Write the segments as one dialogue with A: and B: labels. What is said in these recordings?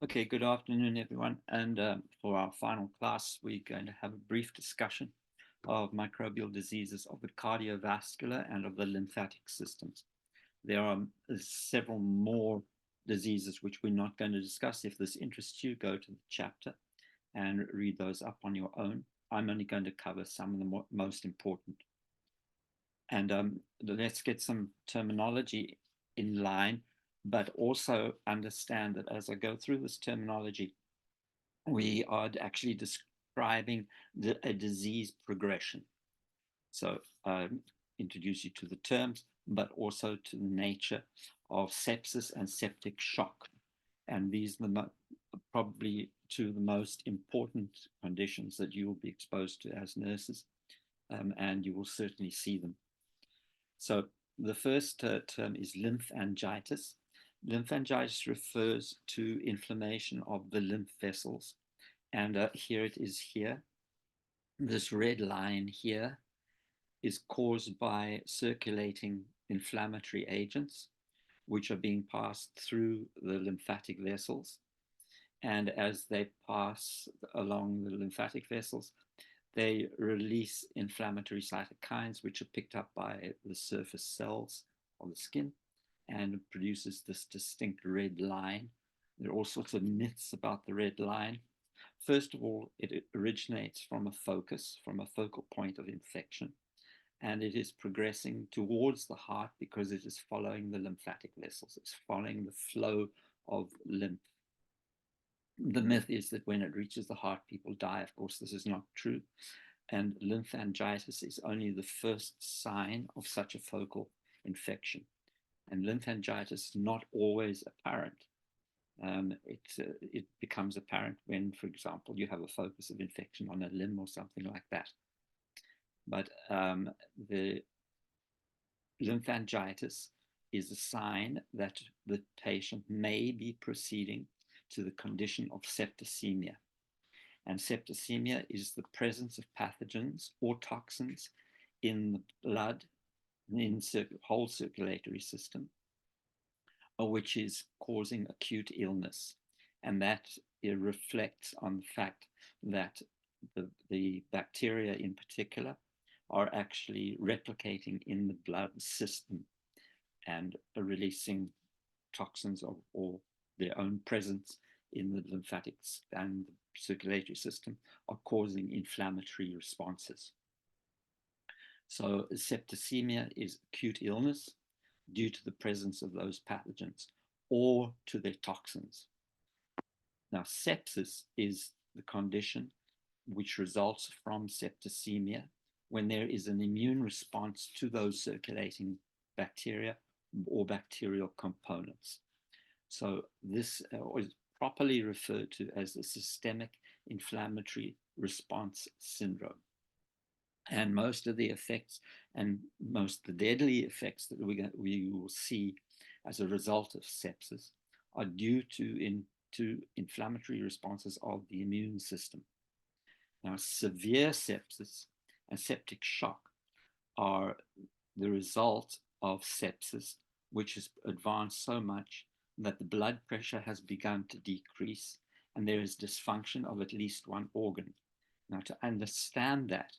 A: Okay, good afternoon, everyone. And for our final class, we're going to have a brief discussion of microbial diseases of the cardiovascular and of the lymphatic systems. There are several more diseases which we're not going to discuss. If this interests you, go to the chapter and read those up on your own. I'm only going to cover some of the most important. And let's get some terminology in line, but also understand that as I go through this terminology, we are actually describing a disease progression. So introduce you to the terms, but also to the nature of sepsis and septic shock. And these are probably two of the most important conditions that you will be exposed to as nurses, and you will certainly see them. So the first term is lymphangitis. Lymphangitis refers to inflammation of the lymph vessels. And here it is here. This red line here is caused by circulating inflammatory agents, which are being passed through the lymphatic vessels. And as they pass along the lymphatic vessels, they release inflammatory cytokines, which are picked up by the surface cells of the skin and produces this distinct red line. There are all sorts of myths about the red line. First of all, it originates from a focal point of infection, and it is progressing towards the heart because it is following the lymphatic vessels. It's following the flow of lymph. The myth is that when it reaches the heart, people die. Of course, this is not true. And lymphangitis is only the first sign of such a focal infection. And lymphangitis is not always apparent. It becomes apparent when, for example, you have a focus of infection on a limb or something like that. But the lymphangitis is a sign that the patient may be proceeding to the condition of septicemia. And septicemia is the presence of pathogens or toxins in the blood, in the whole circulatory system, which is causing acute illness. And that reflects on the fact that the bacteria in particular are actually replicating in the blood system and releasing toxins or their own presence in the lymphatics and the circulatory system are causing inflammatory responses. So septicemia is acute illness due to the presence of those pathogens or to their toxins. Now, sepsis is the condition which results from septicemia when there is an immune response to those circulating bacteria or bacterial components. So this is properly referred to as the systemic inflammatory response syndrome. And most of the effects and most of the deadly effects that we will see as a result of sepsis are due to inflammatory responses of the immune system. Now, severe sepsis and septic shock are the result of sepsis, which has advanced so much that the blood pressure has begun to decrease and there is dysfunction of at least one organ. Now, to understand that,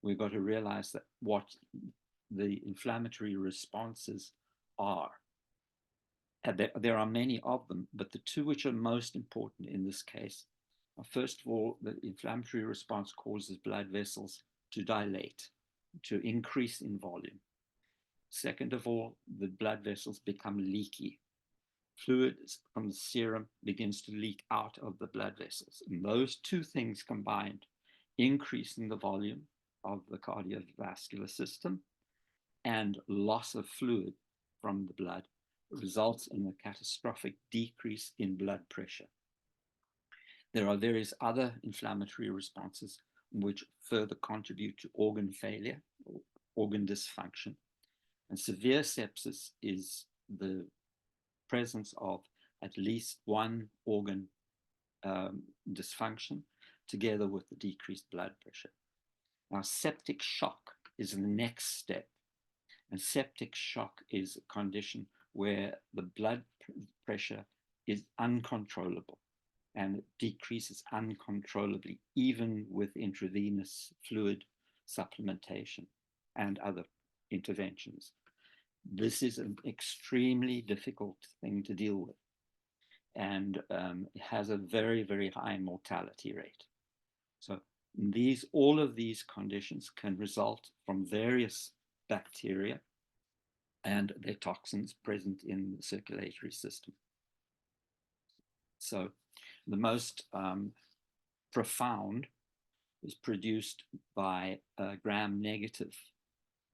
A: we've got to realize that what the inflammatory responses are. There are many of them, but the two which are most important in this case are, first of all, the inflammatory response causes blood vessels to dilate, to increase in volume. Second of all, the blood vessels become leaky. Fluid from the serum begins to leak out of the blood vessels. And those two things combined, increasing the volume of the cardiovascular system and loss of fluid from the blood, results in a catastrophic decrease in blood pressure. There are various other inflammatory responses which further contribute to organ failure or organ dysfunction. And severe sepsis is the presence of at least one organ dysfunction together with the decreased blood pressure. Now, septic shock is the next step. And septic shock is a condition where the blood pressure is uncontrollable. and it decreases uncontrollably, even with intravenous fluid supplementation and other interventions. This is an extremely difficult thing to deal with, and it has a very, very high mortality rate. So all of these conditions can result from various bacteria and their toxins present in the circulatory system. So the most profound is produced by gram-negative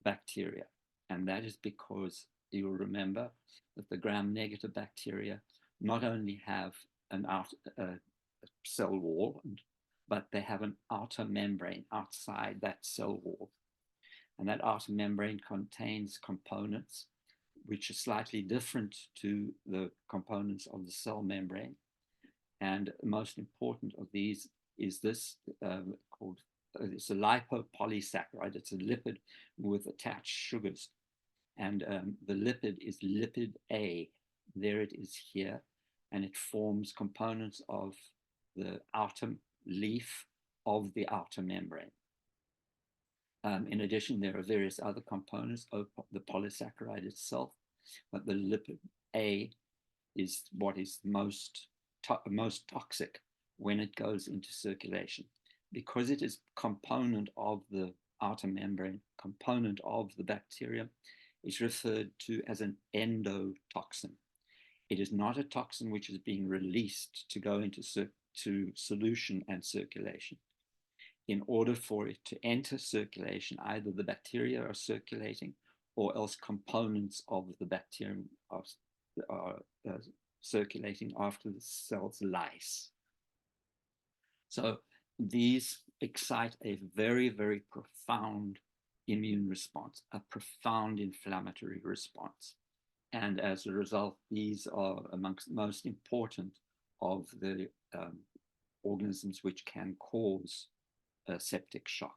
A: bacteria. And that is because you'll remember that the gram-negative bacteria not only have a cell wall, but they have an outer membrane outside that cell wall. And that outer membrane contains components which are slightly different to the components of the cell membrane. And the most important of these is this called, it's a lipopolysaccharide. It's a lipid with attached sugars. And the lipid is lipid A. There it is here. And it forms components of the outer leaf of the outer membrane. In addition, there are various other components of the polysaccharide itself, but the lipid A is what is most toxic when it goes into circulation, because it is component of the outer membrane, component of the bacterium. It's referred to as an endotoxin. It is not a toxin which is being released to go into solution and circulation. In order for it to enter circulation, either the bacteria are circulating or else components of the bacterium are circulating after the cells lyse. So these excite a very, very profound immune response, a profound inflammatory response. And as a result, these are amongst the most important of the organisms which can cause a septic shock.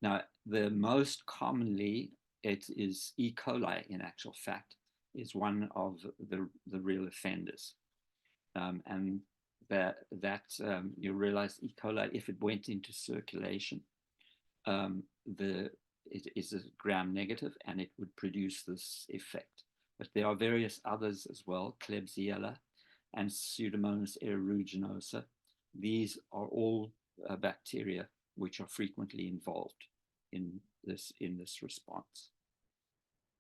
A: Now, the most commonly, it is E. coli, in actual fact, is one of the real offenders. And you realize E. coli, if it went into circulation, it is a gram-negative and it would produce this effect. But there are various others as well, Klebsiella and Pseudomonas aeruginosa. These are all bacteria which are frequently involved in this response.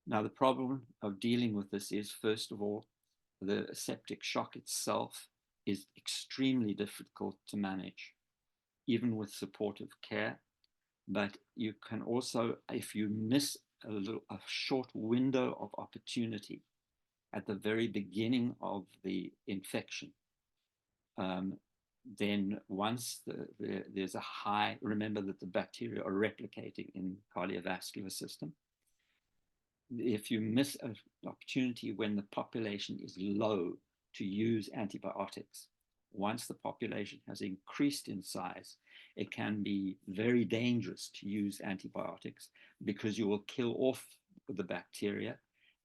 A: Now, the problem of dealing with this is, first of all, the septic shock itself is extremely difficult to manage, even with supportive care. But you can also, if you miss a short window of opportunity at the very beginning of the infection, then once there's a high, remember that the bacteria are replicating in the cardiovascular system. If you miss an opportunity when the population is low to use antibiotics, once the population has increased in size, it can be very dangerous to use antibiotics because you will kill off the bacteria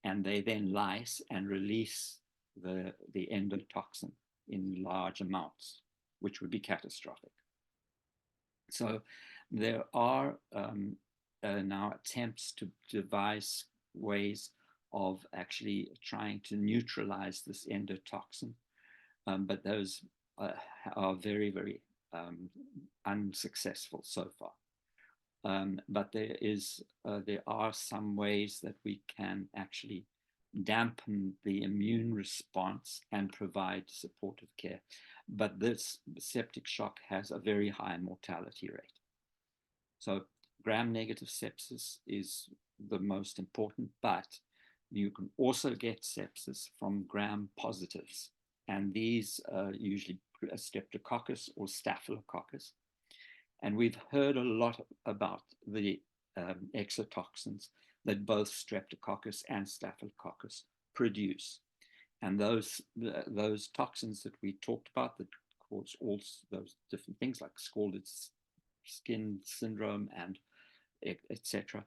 A: and they then lyse and release the endotoxin in large amounts, which would be catastrophic. So there are now attempts to devise ways of actually trying to neutralize this endotoxin, but those are very, very unsuccessful so far. But there are some ways that we can actually dampen the immune response and provide supportive care. But this septic shock has a very high mortality rate. So gram-negative sepsis is the most important, but you can also get sepsis from gram-positives. And these are usually Streptococcus or Staphylococcus. And we've heard a lot about the exotoxins that both Streptococcus and Staphylococcus produce. And those toxins that we talked about that cause all those different things like scalded skin syndrome and etc.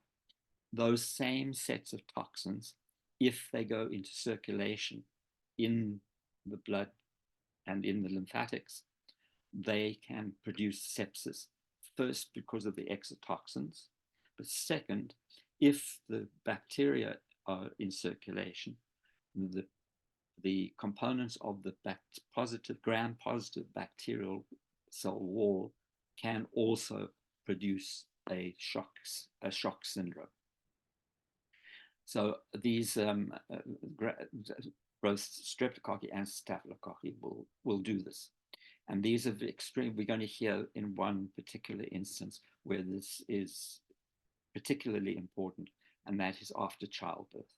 A: Those same sets of toxins, if they go into circulation in the blood and in the lymphatics, they can produce sepsis. First, because of the exotoxins, but second, if the bacteria are in circulation, the components of the gram-positive bacterial cell wall can also produce a shock syndrome. So these both streptococci and staphylococci will do this. And these are extreme. We're going to hear in one particular instance where this is particularly important, and that is after childbirth.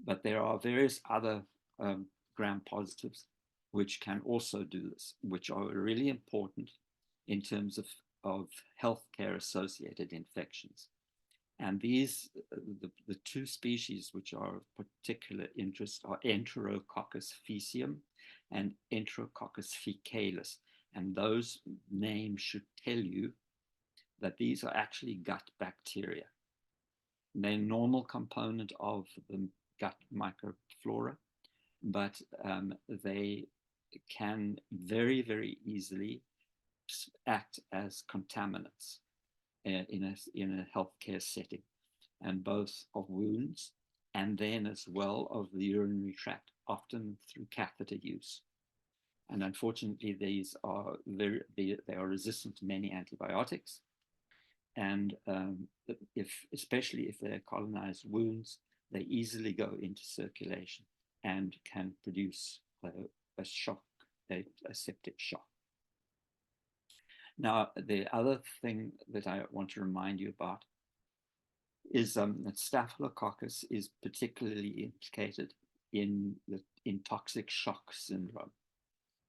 A: But there are various other gram positives which can also do this, which are really important in terms of healthcare associated infections. And these, the two species which are of particular interest are Enterococcus faecium and Enterococcus faecalis. And those names should tell you that these are actually gut bacteria. They're a normal component of the gut microflora, but they can very, very easily act as contaminants in a healthcare setting, and both of wounds and then as well of the urinary tract, often through catheter use. And unfortunately, these are they are resistant to many antibiotics, and especially if they're colonized wounds, they easily go into circulation and can produce a shock, a septic shock. Now, the other thing that I want to remind you about is that Staphylococcus is particularly implicated in toxic shock syndrome.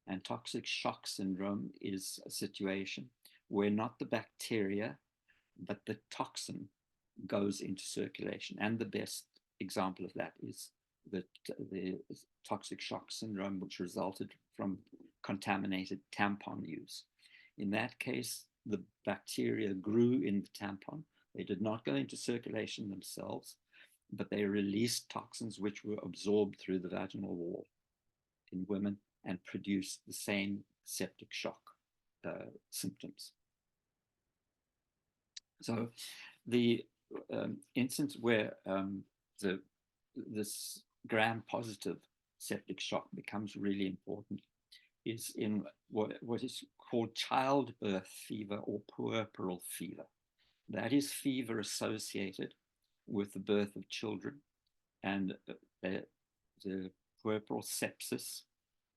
A: And toxic shock syndrome is a situation where not the bacteria, but the toxin goes into circulation. And the best example of that is the toxic shock syndrome, which resulted from contaminated tampon use. In that case, the bacteria grew in the tampon. They did not go into circulation themselves, but they released toxins which were absorbed through the vaginal wall in women and produced the same septic shock symptoms. So the instance where this gram-positive septic shock becomes really important is in what is called childbirth fever or puerperal fever. That is fever associated with the birth of children, and the puerperal sepsis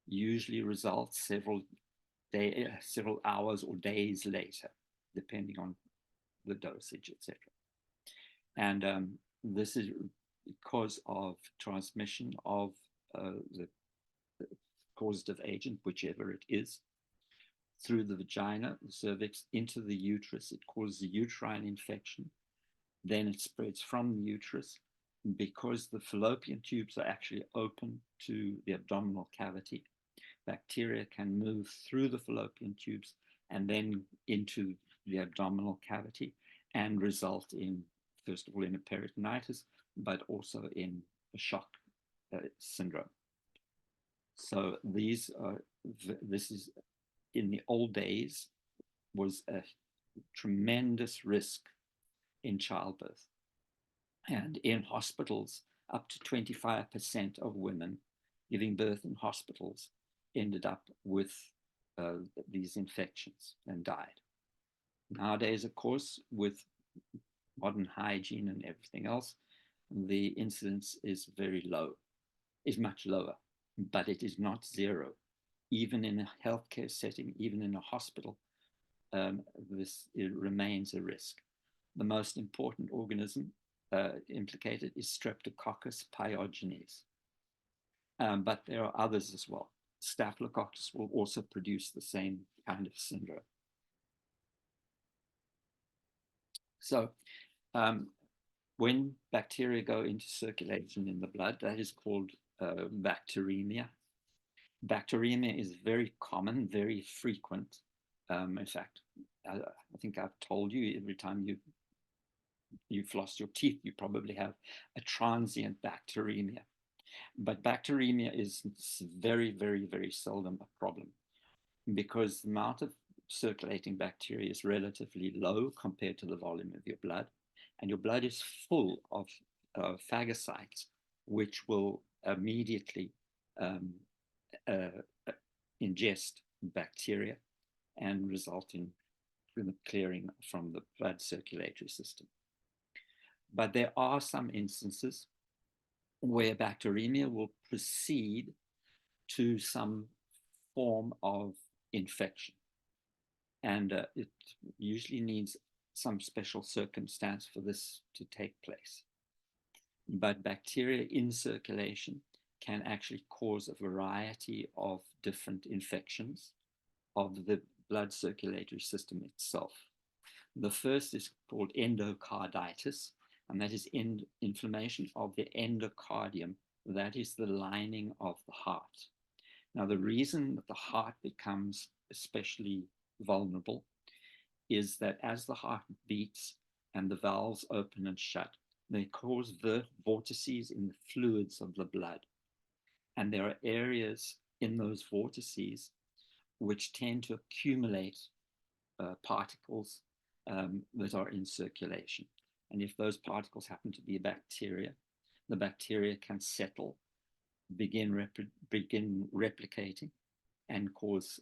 A: usually results several hours or days later, depending on the dosage, etc. And this is because of transmission of the causative agent, whichever it is, through the vagina, the cervix, into the uterus. It causes a uterine infection. Then it spreads from the uterus. Because the fallopian tubes are actually open to the abdominal cavity, bacteria can move through the fallopian tubes and then into the abdominal cavity and result in, first of all, in a peritonitis, but also in a shock syndrome. So this is, in the old days, was a tremendous risk in childbirth. And in hospitals, up to 25% of women giving birth in hospitals ended up with these infections and died. Nowadays, of course, with modern hygiene and everything else, the incidence is very low, is much lower, but it is not zero. Even in a healthcare setting, even in a hospital, it remains a risk. The most important organism implicated is Streptococcus pyogenes, but there are others as well. Staphylococcus will also produce the same kind of syndrome. So when bacteria go into circulation in the blood, that is called bacteremia. Bacteremia is very common, very frequent. In fact, I think I've told you, every time you floss your teeth, you probably have a transient bacteremia. But bacteremia is very, very, very seldom a problem because the amount of circulating bacteria is relatively low compared to the volume of your blood. And your blood is full of phagocytes, which will immediately um, uh, ingest bacteria and result in the clearing from the blood circulatory system. But there are some instances where bacteremia will proceed to some form of infection. And it usually needs some special circumstance for this to take place. But bacteria in circulation can actually cause a variety of different infections of the blood circulatory system itself. The first is called endocarditis, and that is inflammation of the endocardium. That is the lining of the heart. Now, the reason that the heart becomes especially vulnerable is that as the heart beats and the valves open and shut, they cause vortices in the fluids of the blood. And there are areas in those vortices which tend to accumulate particles that are in circulation. And if those particles happen to be bacteria, the bacteria can settle, begin replicating, and cause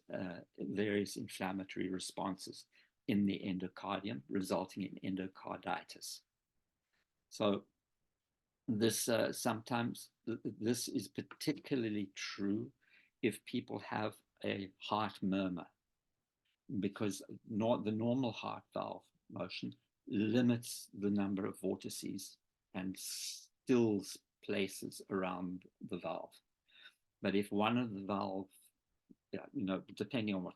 A: various inflammatory responses in the endocardium, resulting in endocarditis. So this sometimes this is particularly true if people have a heart murmur, because the normal heart valve motion limits the number of vortices and stills places around the valve. But if one of the valve, depending on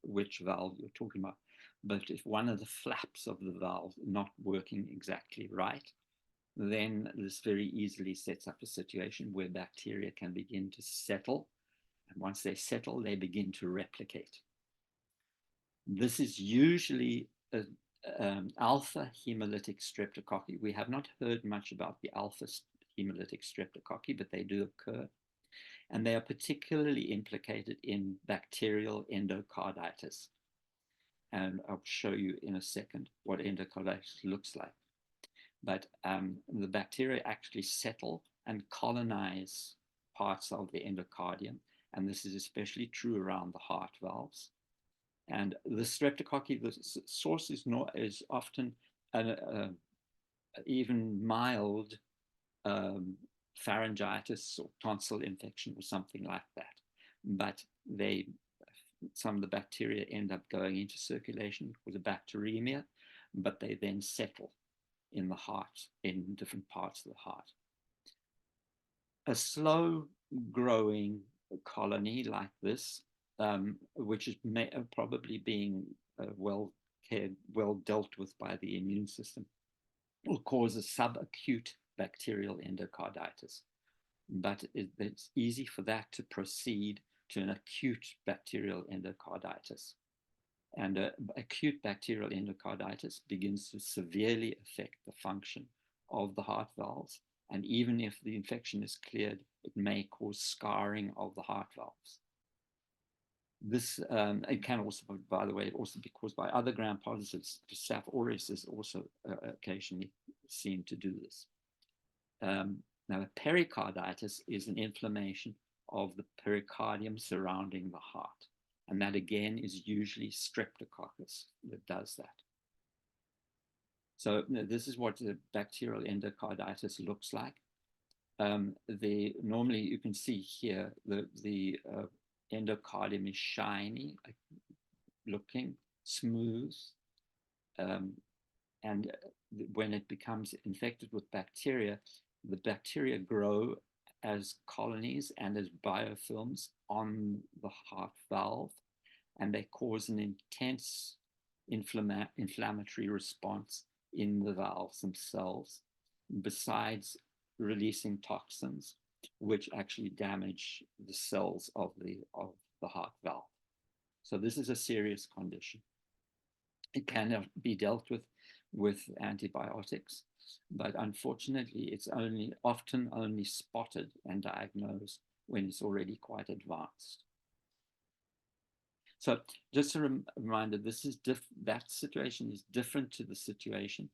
A: which valve you're talking about, but if one of the flaps of the valve not working exactly right, then this very easily sets up a situation where bacteria can begin to settle. And once they settle, they begin to replicate. This is usually alpha hemolytic streptococci. We have not heard much about the alpha hemolytic streptococci, but they do occur. And they are particularly implicated in bacterial endocarditis. And I'll show you in a second what endocarditis looks like. But the bacteria actually settle and colonize parts of the endocardium. And this is especially true around the heart valves. And the streptococci, the source is often even mild pharyngitis or tonsil infection or something like that. But some of the bacteria end up going into circulation with a bacteremia, but they then settle in the heart, in different parts of the heart. A slow growing colony like this, which is probably being well dealt with by the immune system, will cause a subacute bacterial endocarditis. But it's easy for that to proceed to an acute bacterial endocarditis. And acute bacterial endocarditis begins to severely affect the function of the heart valves. And even if the infection is cleared, it may cause scarring of the heart valves. This it can also, by the way, also be caused by other gram-positives. Staph aureus is also occasionally seen to do this. Now, pericarditis is an inflammation of the pericardium surrounding the heart. And that, again, is usually streptococcus that does that. So this is what the bacterial endocarditis looks like. Normally, you can see here, the endocardium is shiny looking, smooth. And when it becomes infected with bacteria, the bacteria grow as colonies and as biofilms on the heart valve, and they cause an intense inflammatory response in the valves themselves, besides releasing toxins, which actually damage the cells of the heart valve. So this is a serious condition. It can be dealt with antibiotics, but unfortunately, it's often only spotted and diagnosed when it's already quite advanced. So just a reminder, that situation is different to the situation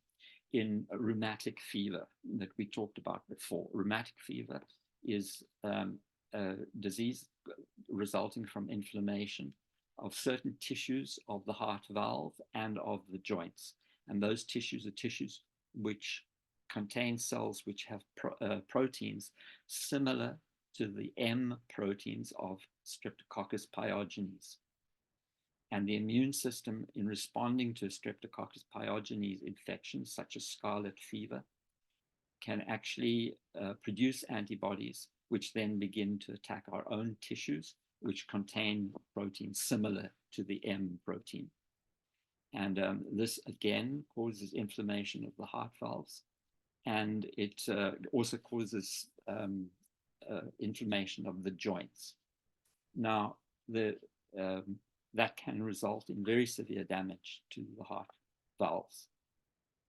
A: in rheumatic fever that we talked about before. Rheumatic fever is a disease resulting from inflammation of certain tissues of the heart valve and of the joints. And those tissues are tissues which contain cells which have proteins similar to the M proteins of Streptococcus pyogenes. And the immune system, in responding to Streptococcus pyogenes infections, such as scarlet fever, can actually produce antibodies, which then begin to attack our own tissues, which contain proteins similar to the M protein. And this, again, causes inflammation of the heart valves. And it also causes inflammation of the joints. Now, that can result in very severe damage to the heart valves.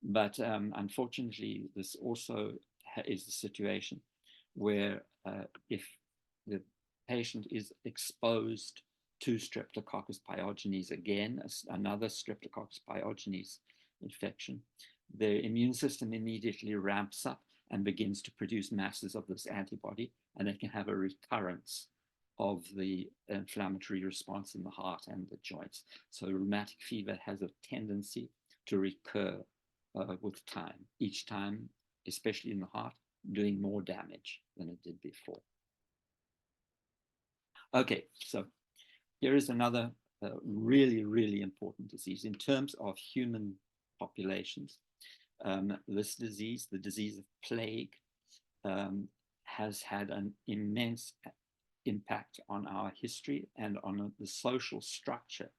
A: But unfortunately, this also is the situation where if the patient is exposed to Streptococcus pyogenes, again, another Streptococcus pyogenes infection, the immune system immediately ramps up and begins to produce masses of this antibody, and they can have a recurrence of the inflammatory response in the heart and the joints. So rheumatic fever has a tendency to recur with time, each time, especially in the heart, doing more damage than it did before. Okay, so here is another really, really important disease. In terms of human populations, this disease, the disease of plague, has had an immense impact on our history and on the social structure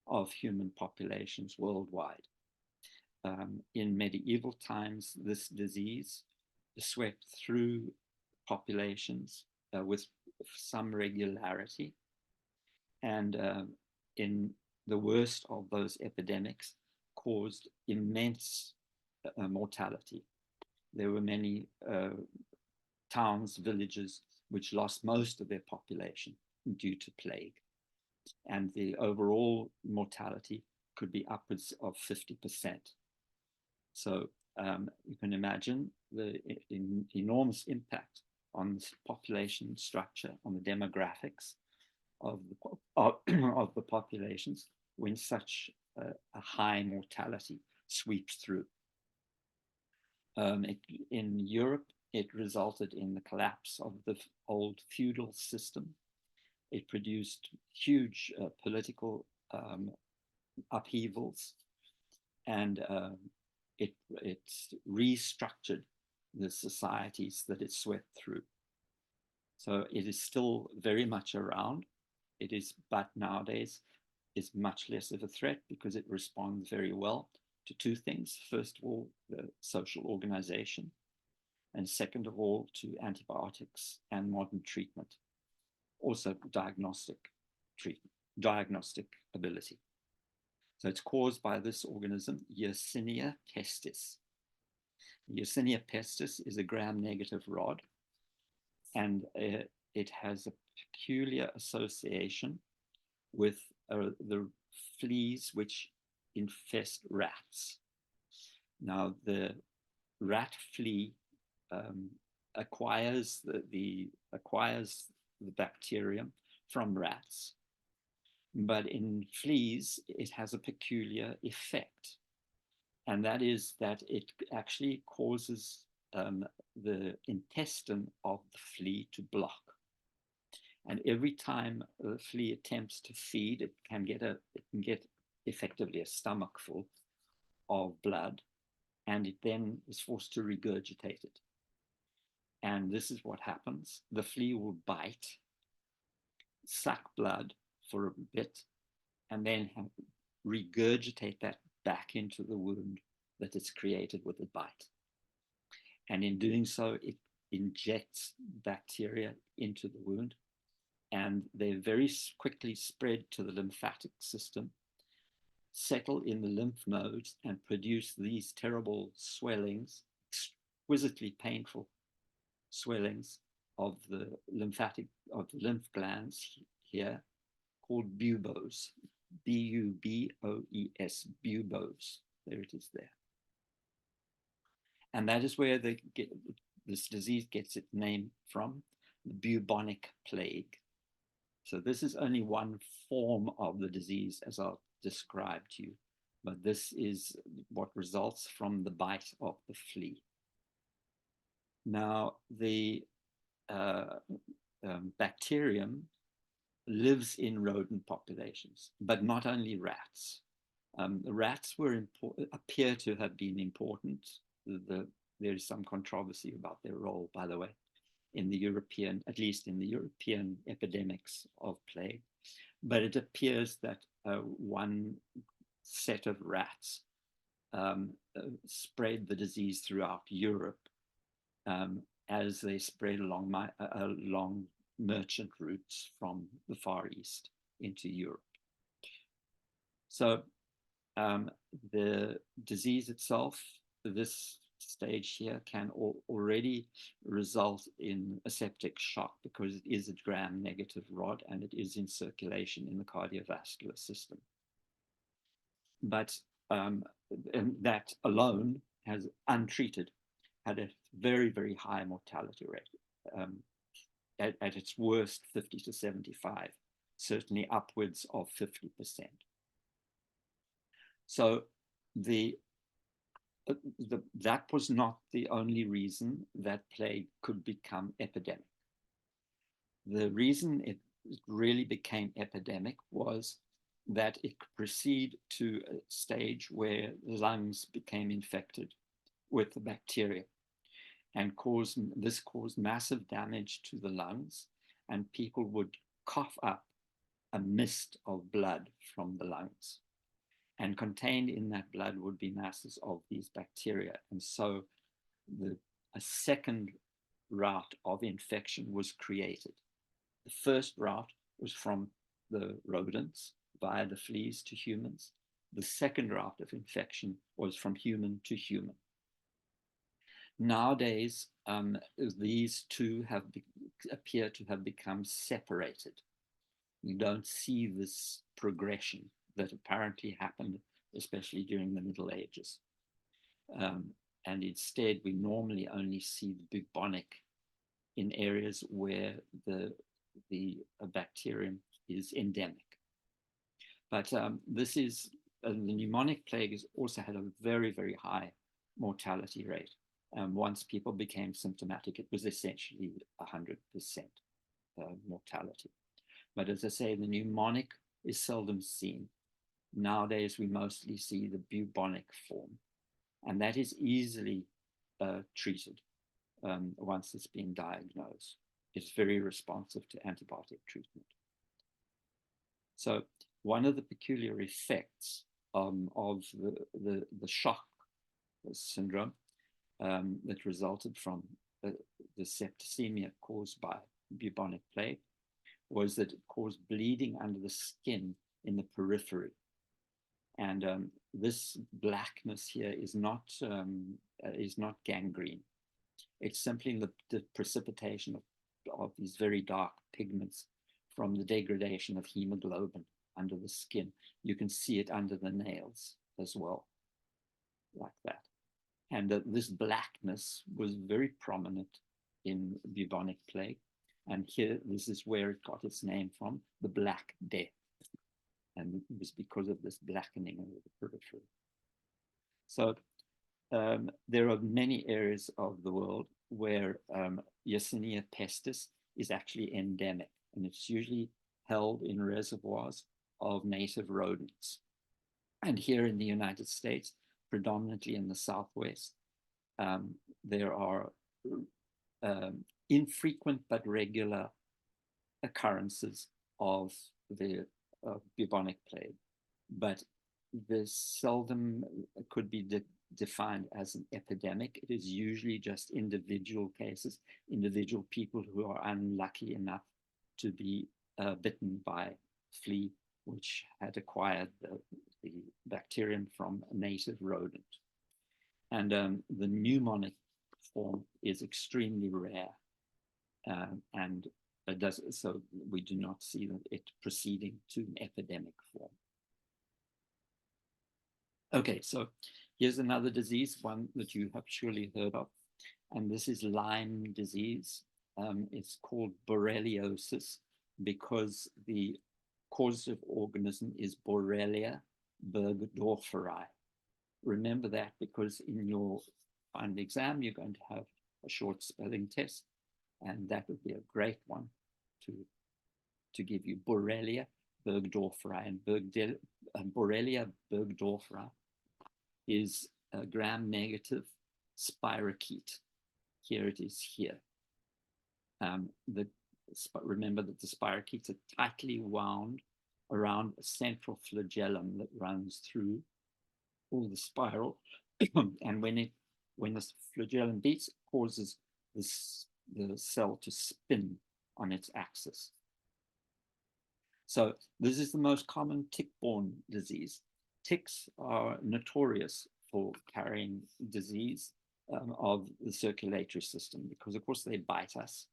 A: of human populations worldwide. In medieval times, this disease swept through populations with some regularity. And in the worst of those epidemics, caused immense mortality. There were many towns, villages, which lost most of their population due to plague. And the overall mortality could be upwards of 50%. So you can imagine the enormous impact on the population structure, on the demographics of the populations when such a high mortality sweeps through. In Europe, it resulted in the collapse of the old feudal system. It produced huge political upheavals, and it restructured the societies that it swept through. So it is still very much around. It is, but nowadays is much less of a threat because it responds very well to two things. First of all, the social organization, and second of all, to antibiotics and modern treatment. Also diagnostic ability. So it's caused by this organism, Yersinia pestis. Yersinia pestis is a gram-negative rod, and it has a peculiar association with the fleas which infest rats. Now, the rat flea acquires the bacterium from rats, but in fleas it has a peculiar effect, and that is that it actually causes the intestine of the flea to block. And every time the flea attempts to feed, it can get effectively a stomachful of blood, and it then is forced to regurgitate it. And this is what happens. The flea will bite, suck blood for a bit, and then regurgitate that back into the wound that it's created with the bite. And in doing so, it injects bacteria into the wound, and they very quickly spread to the lymphatic system, settle in the lymph nodes, and produce these terrible swellings, exquisitely painful swellings of the lymph glands here, called buboes, buboes, buboes. There it is there. And that is where this disease gets its name from, the bubonic plague. So this is only one form of the disease, as I'll describe to you, but this is what results from the bite of the flea. Now, the bacterium lives in rodent populations, but not only rats. The rats appear to have been important. There is some controversy about their role, by the way, in the European, at least in the European epidemics of plague. But it appears that one set of rats spread the disease throughout Europe as they spread along merchant routes from the Far East into Europe. So the disease itself, this stage here, can already result in a septic shock because it is a gram-negative rod and it is in circulation in the cardiovascular system. But that alone has untreated had a very, very high mortality rate. At its worst, 50 to 75, certainly upwards of 50%. So that was not the only reason that plague could become epidemic. The reason it really became epidemic was that it could proceed to a stage where the lungs became infected with the bacteria, and this caused massive damage to the lungs, and people would cough up a mist of blood from the lungs. And contained in that blood would be masses of these bacteria. And so a second route of infection was created. The first route was from the rodents via the fleas to humans. The second route of infection was from human to human. Nowadays, these two appear to have become separated. You don't see this progression that apparently happened, especially during the Middle Ages. And instead, we normally only see the bubonic in areas where the bacterium is endemic. But the pneumonic plague has also had a very, very high mortality rate. Once people became symptomatic, it was essentially 100% mortality. But as I say, the pneumonic is seldom seen. Nowadays, we mostly see the bubonic form, and that is easily treated once it's been diagnosed. It's very responsive to antibiotic treatment. So one of the peculiar effects of the shock syndrome that resulted from the septicemia caused by bubonic plague was that it caused bleeding under the skin in the periphery. And this blackness here is not gangrene. It's simply the precipitation of these very dark pigments from the degradation of hemoglobin under the skin. You can see it under the nails as well, like that. And this blackness was very prominent in bubonic plague. And here, this is where it got its name from, the Black Death. And it was because of this blackening of the periphery. So there are many areas of the world where Yersinia pestis is actually endemic, and it's usually held in reservoirs of native rodents. And here in the United States, predominantly in the Southwest, there are infrequent but regular occurrences of the bubonic plague, but this seldom could be defined as an epidemic. It is usually just individual cases, individual people who are unlucky enough to be bitten by flea, which had acquired the bacterium from a native rodent. And the pneumonic form is extremely rare, and so we do not see it proceeding to an epidemic form. Okay, so here's another disease, one that you have surely heard of, and this is Lyme disease. It's called borreliosis because the causative organism is Borrelia burgdorferi. Remember that, because in your final exam, you're going to have a short spelling test, and that would be a great one to give you Borrelia burgdorferi. And Borrelia burgdorferi is a gram-negative spirochete. Here it is here. Remember that the spirochetes are tightly wound around a central flagellum that runs through all the spiral. And when the flagellum beats, it causes the cell to spin on its axis. So this is the most common tick-borne disease. Ticks are notorious for carrying disease of the circulatory system because, of course, they bite us.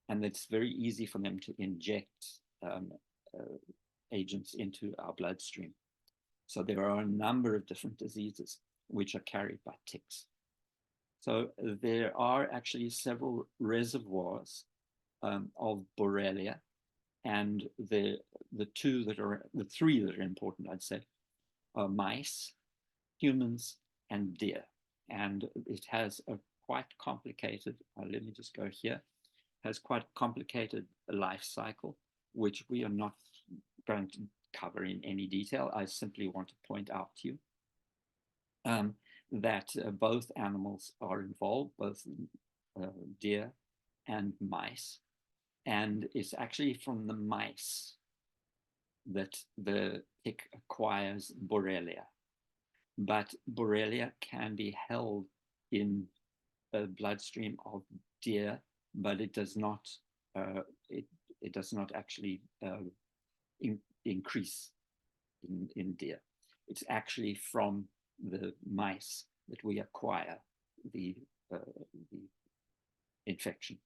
A: And it's very easy for them to inject agents into our bloodstream. So there are a number of different diseases which are carried by ticks. So there are actually several reservoirs of Borrelia, and the three that are important, I'd say, are mice, humans, and deer. And it has a quite complicated, let me just go here, has quite a complicated life cycle, which we are not going to cover in any detail. I simply want to point out to you that both animals are involved, both deer and mice. And it's actually from the mice that the tick acquires Borrelia. But Borrelia can be held in a bloodstream of deer, but it does not actually increase in deer. It's actually from the mice that we acquire the infection.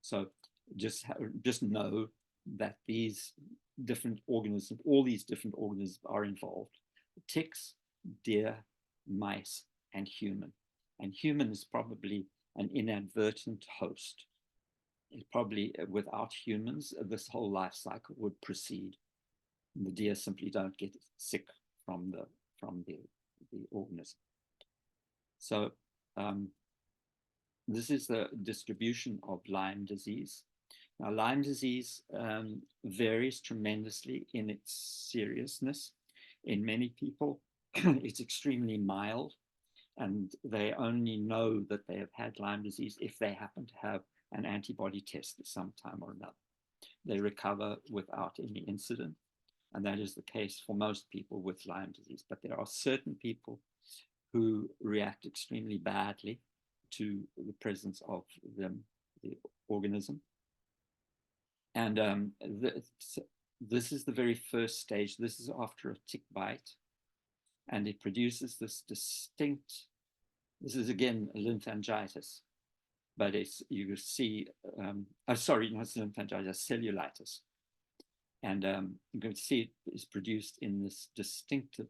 A: So just know that these different organisms, all these different organisms are involved. Ticks, deer, mice, and human. And human is probably an inadvertent host. It probably, without humans, this whole life cycle would proceed. The deer simply don't get sick from the organism. So this is the distribution of Lyme disease. Now, Lyme disease varies tremendously in its seriousness. In many people, it's extremely mild, and they only know that they have had Lyme disease if they happen to have an antibody test at some time or another. They recover without any incident, and that is the case for most people with Lyme disease. But there are certain people who react extremely badly to the presence of the organism. And this is the very first stage. This is after a tick bite, and it produces this distinct, this is again lymphangitis, but you see, sorry, not lymphangitis, cellulitis. And you're going to see it is produced in this distinctive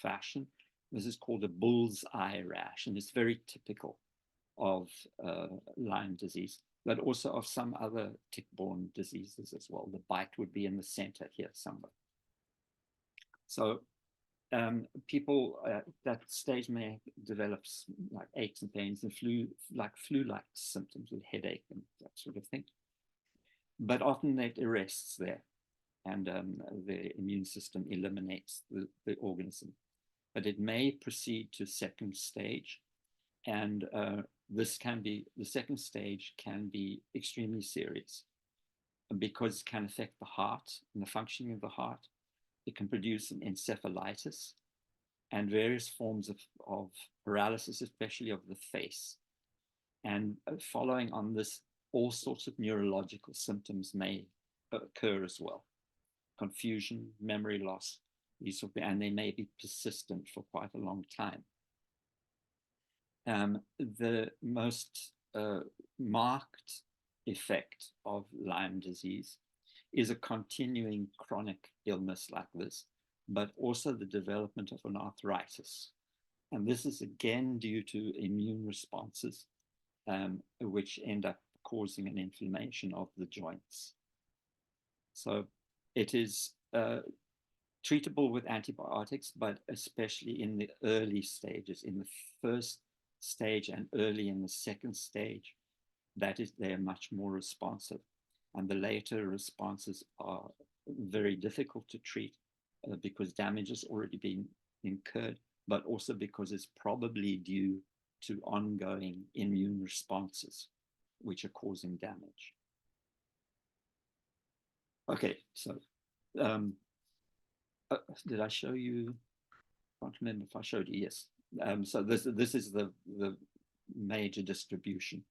A: fashion. This is called a bull's eye rash, and it's very typical of Lyme disease, but also of some other tick-borne diseases as well. The bite would be in the center here somewhere. So people at that stage may develop like aches and pains and flu-like symptoms with headache and that sort of thing. But often it arrests there, and the immune system eliminates the organism. But it may proceed to second stage, and the second stage can be extremely serious because it can affect the heart and the functioning of the heart. It can produce an encephalitis and various forms of paralysis, especially of the face. And following on this, all sorts of neurological symptoms may occur as well. Confusion, memory loss, these sort of, and they may be persistent for quite a long time. The most marked effect of Lyme disease is a continuing chronic illness like this, but also the development of an arthritis. And this is again due to immune responses, which end up causing an inflammation of the joints. So it is treatable with antibiotics, but especially in the early stages, in the first stage and early in the second stage, they're much more responsive. And the later responses are very difficult to treat because damage has already been incurred, but also because it's probably due to ongoing immune responses, which are causing damage. Okay, so did I show you? I can't remember if I showed you. Yes. So this is the major distribution,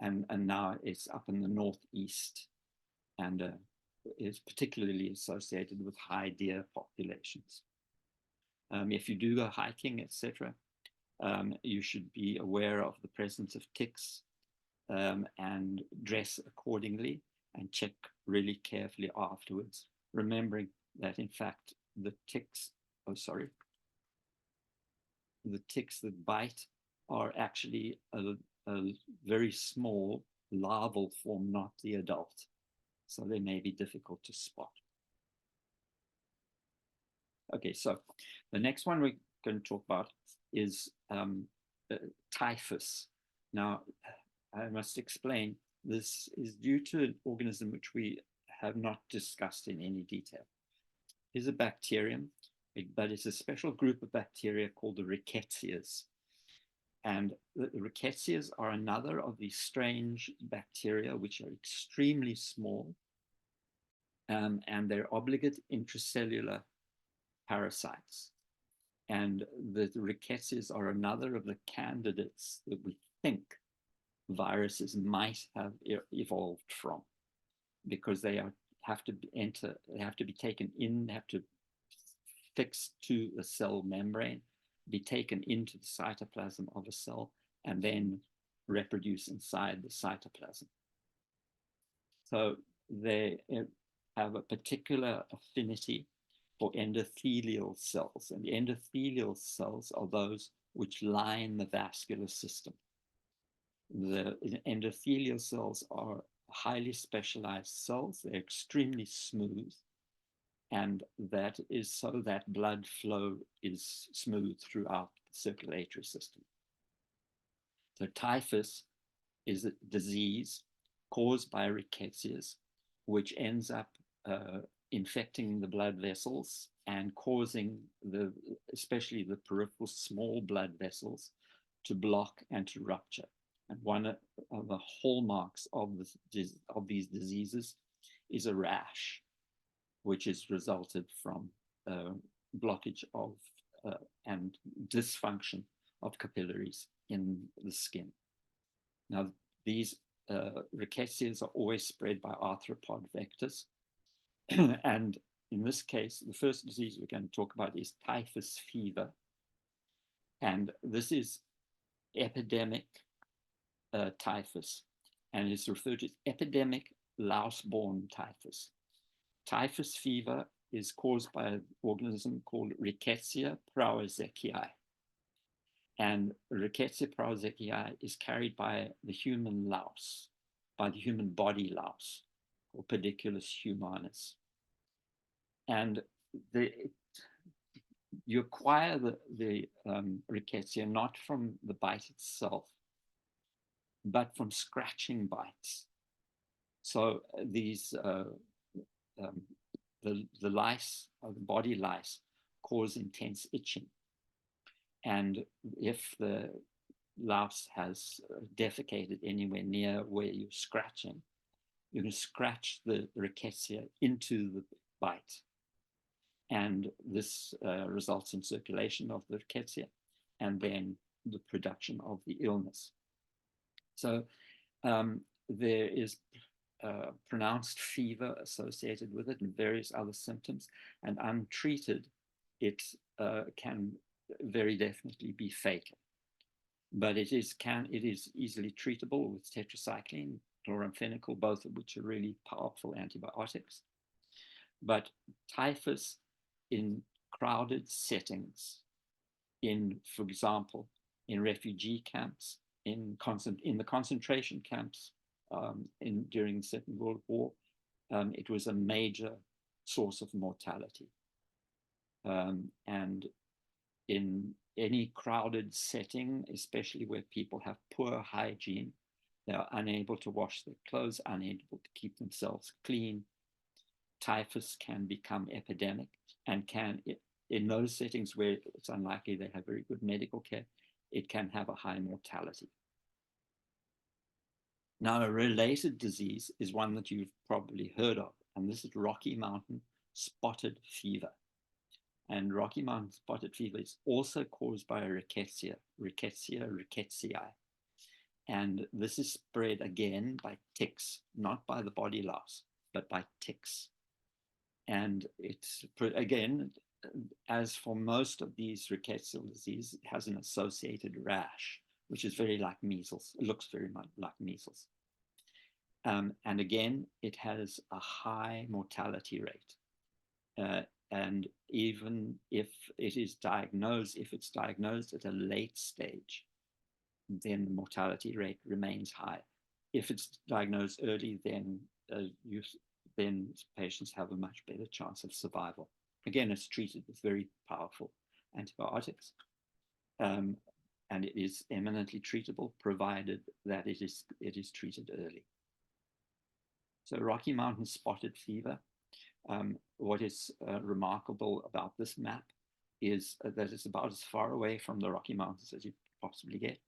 A: and now it's up in the northeast, and is particularly associated with high deer populations. If you do go hiking, etc., you should be aware of the presence of ticks and dress accordingly and check really carefully afterwards, remembering that in fact the ticks that bite are actually a very small larval form, not the adult. So they may be difficult to spot. Okay, so the next one we're going to talk about is typhus. Now, I must explain, this is due to an organism which we have not discussed in any detail. It's a bacterium, but it's a special group of bacteria called the rickettsias. And the rickettsias are another of these strange bacteria which are extremely small, and they're obligate intracellular parasites. And the rickettsias are another of the candidates that we think viruses might have evolved from, because they have to be taken in, they have to fix to the cell membrane, be taken into the cytoplasm of a cell, and then reproduce inside the cytoplasm. So they have a particular affinity for endothelial cells, and the endothelial cells are those which line the vascular system. The endothelial cells are highly specialized cells. They're extremely smooth, and that is so that blood flow is smooth throughout the circulatory system. So typhus is a disease caused by rickettsias, which ends up infecting the blood vessels and causing especially the peripheral small blood vessels to block and to rupture. And one of the hallmarks of these diseases is a rash, which is resulted from blockage of and dysfunction of capillaries in the skin. Now, these rickettsias are always spread by arthropod vectors. And in this case, the first disease we're going to talk about is typhus fever. And this is epidemic typhus, and it's referred to as epidemic louse-borne typhus. Typhus fever is caused by an organism called Rickettsia prowazekii. And Rickettsia prowazekii is carried by the human louse, by the human body louse, or Pediculus humanus. And you acquire the rickettsia not from the bite itself, but from scratching bites. So these the lice, or the body lice, cause intense itching. And if the louse has defecated anywhere near where you're scratching, you can scratch the rickettsia into the bite. And this results in circulation of the rickettsia and then the production of the illness. So there is pronounced fever associated with it and various other symptoms, and untreated, it can very definitely be fatal. but it is easily treatable with tetracycline, chloramphenicol, both of which are really powerful antibiotics. But typhus in crowded settings, for example, in refugee camps, in the concentration camps during the Second World War, it was a major source of mortality. And in any crowded setting, especially where people have poor hygiene, they are unable to wash their clothes, unable to keep themselves clean. Typhus can become epidemic and can, in those settings where it's unlikely they have very good medical care, it can have a high mortality. Now, a related disease is one that you've probably heard of, and this is Rocky Mountain spotted fever. And Rocky Mountain spotted fever is also caused by a rickettsia rickettsii. And this is spread again by ticks, not by the body louse, but by ticks. And it's, again, as for most of these rickettsial disease, it has an associated rash, which is very like measles. It looks very much like measles. And again, it has a high mortality rate. And even if it's diagnosed at a late stage, then the mortality rate remains high. If it's diagnosed early, then patients have a much better chance of survival. Again, it's treated with very powerful antibiotics. And it is eminently treatable, provided that it is treated early. So Rocky Mountain spotted fever. What is remarkable about this map is that it's about as far away from the Rocky Mountains as you possibly get.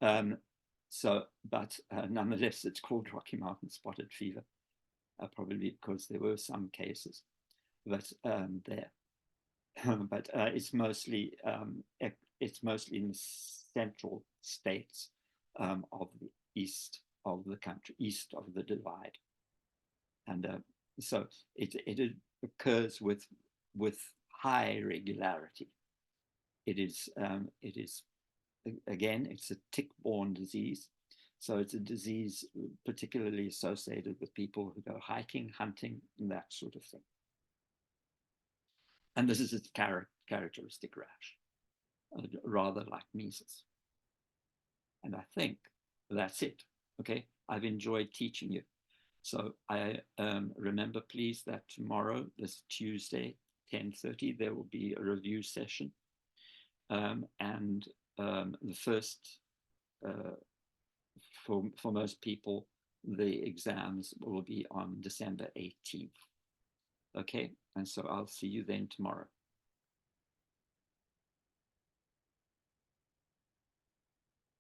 A: But nonetheless, it's called Rocky Mountain spotted fever, probably because there were some cases there. But it's mostly in the central states of the east of the country, east of the divide. And so it occurs with high regularity. It is again, it's a tick-borne disease. So it's a disease particularly associated with people who go hiking, hunting, and that sort of thing. And this is its characteristic rash, rather like measles. And I think that's it. Okay, I've enjoyed teaching you. So I remember, please, that tomorrow, this Tuesday, 10:30, there will be a review session. And the first, for most people, the exams will be on December 18th. Okay, and so I'll see you then tomorrow.